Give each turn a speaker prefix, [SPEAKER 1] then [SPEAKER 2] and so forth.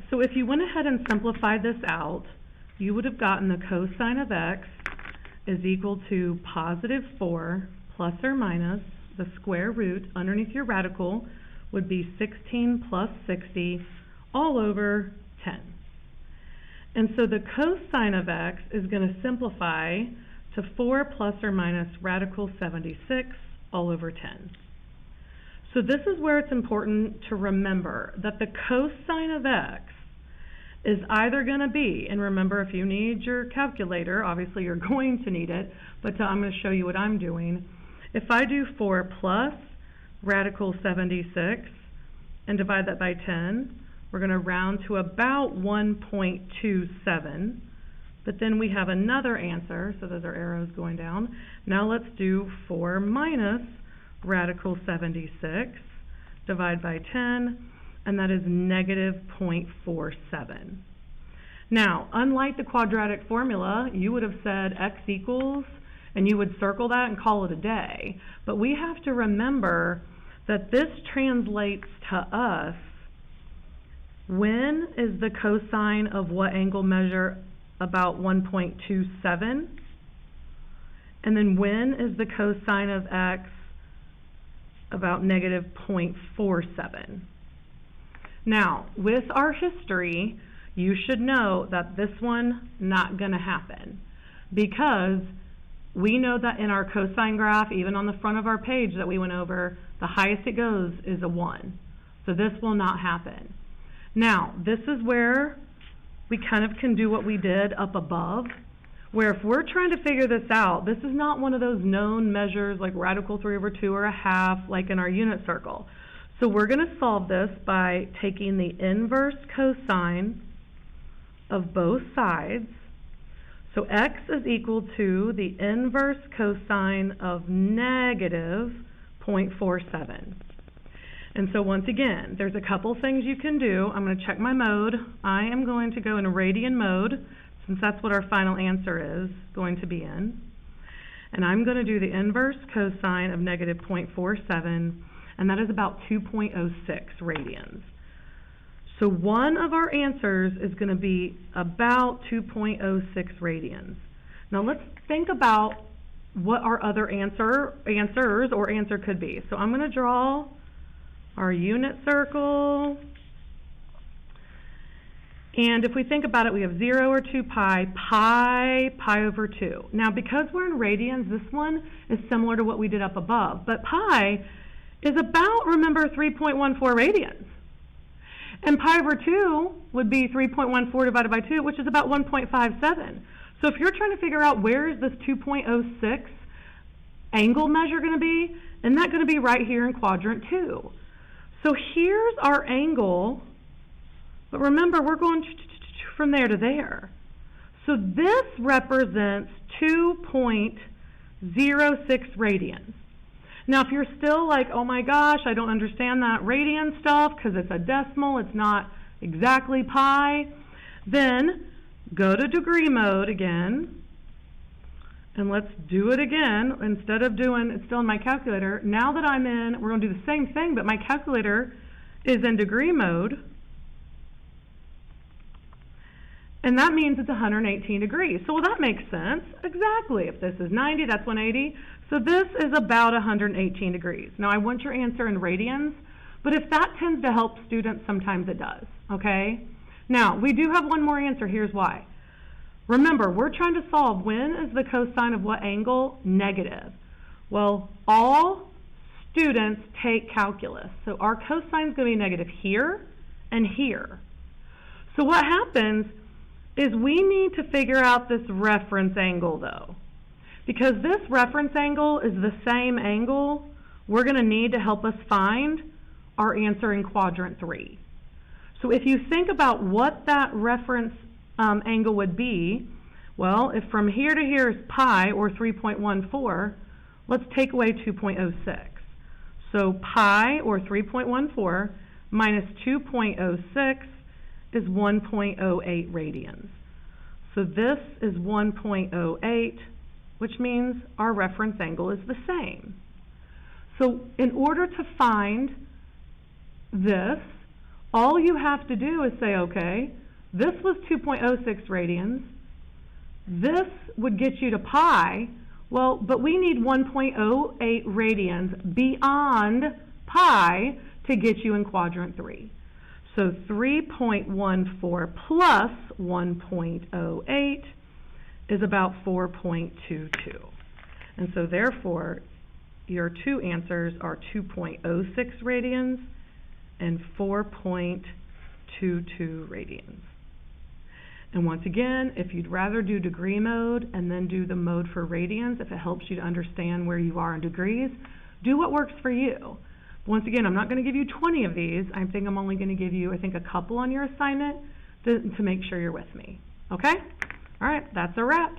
[SPEAKER 1] so if you went ahead and simplified this out, you would have gotten the cosine of x is equal to positive 4 plus or minus the square root underneath your radical would be 16 plus 60 all over 10. And so the cosine of x is going to simplify to 4 plus or minus radical 76 all over 10. So this is where it's important to remember that the cosine of x is either going to be, and remember if you need your calculator, obviously you're going to need it, but I'm going to show you what I'm doing. If I do 4 plus radical 76 and divide that by 10, we're going to round to about 1.27, but then we have another answer, so those are arrows going down. Now let's do 4 minus radical 76, divide by 10, and that is negative 0.47. Now, unlike the quadratic formula, you would have said x equals, and you would circle that and call it a day. But we have to remember that this translates to us, when is the cosine of what angle measure about 1.27? And then when is the cosine of x about negative 0.47? Now, with our history, you should know that this one not going to happen, because we know that in our cosine graph, even on the front of our page that we went over, the highest it goes is a 1. So this will not happen. Now, this is where we kind of can do what we did up above, where if we're trying to figure this out, this is not one of those known measures like radical 3 over 2 or a half like in our unit circle. So we're going to solve this by taking the inverse cosine of both sides. So x is equal to the inverse cosine of negative 0.47. And so once again, there's a couple things you can do. I'm going to check my mode. I am going to go in radian mode, since that's what our final answer is going to be in. And I'm going to do the inverse cosine of negative 0.47, and that is about 2.06 radians. So one of our answers is going to be about 2.06 radians. Now let's think about what our other answer could be. So I'm going to draw our unit circle. And if we think about it, we have 0 or 2 pi over 2. Now because we're in radians, this one is similar to what we did up above. But pi is about, remember, 3.14 radians. And pi over 2 would be 3.14 divided by 2, which is about 1.57. So if you're trying to figure out where is this 2.06 angle measure going to be, isn't that going to be right here in quadrant 2? So here's our angle, but remember, we're going from there to there. So this represents 2.06 radians. Now, if you're still like, oh my gosh, I don't understand that radian stuff because it's a decimal, it's not exactly pi, then go to degree mode again, and let's do it again. Instead of doing, it's still in my calculator, now that I'm in, we're going to do the same thing, but my calculator is in degree mode, and that means it's 118 degrees. So, well, that makes sense. Exactly. If this is 90, that's 180. So this is about 118 degrees. Now, I want your answer in radians, but if that tends to help students, sometimes it does, okay? Now, we do have one more answer. Here's why. Remember, we're trying to solve when is the cosine of what angle? Negative. Well, all students take calculus. So our cosine is going to be negative here and here. So what happens is we need to figure out this reference angle, though. Because this reference angle is the same angle we're going to need to help us find our answer in quadrant 3. So if you think about what that reference angle would be, well, if from here to here is pi, or 3.14, let's take away 2.06. So pi, or 3.14, minus 2.06 is 1.08 radians. So this is 1.08, which means our reference angle is the same. So in order to find this, all you have to do is say, okay, this was 2.06 radians. This would get you to pi. Well, but we need 1.08 radians beyond pi to get you in quadrant 3. So 3.14 plus 1.08 is about 4.22. And so therefore, your two answers are 2.06 radians and 4.22 radians. And once again, if you'd rather do degree mode and then do the mode for radians, if it helps you to understand where you are in degrees, do what works for you. Once again, I'm not going to give you 20 of these. I think I'm only going to give you, I think, a couple on your assignment to make sure you're with me. Okay? All right, that's a wrap.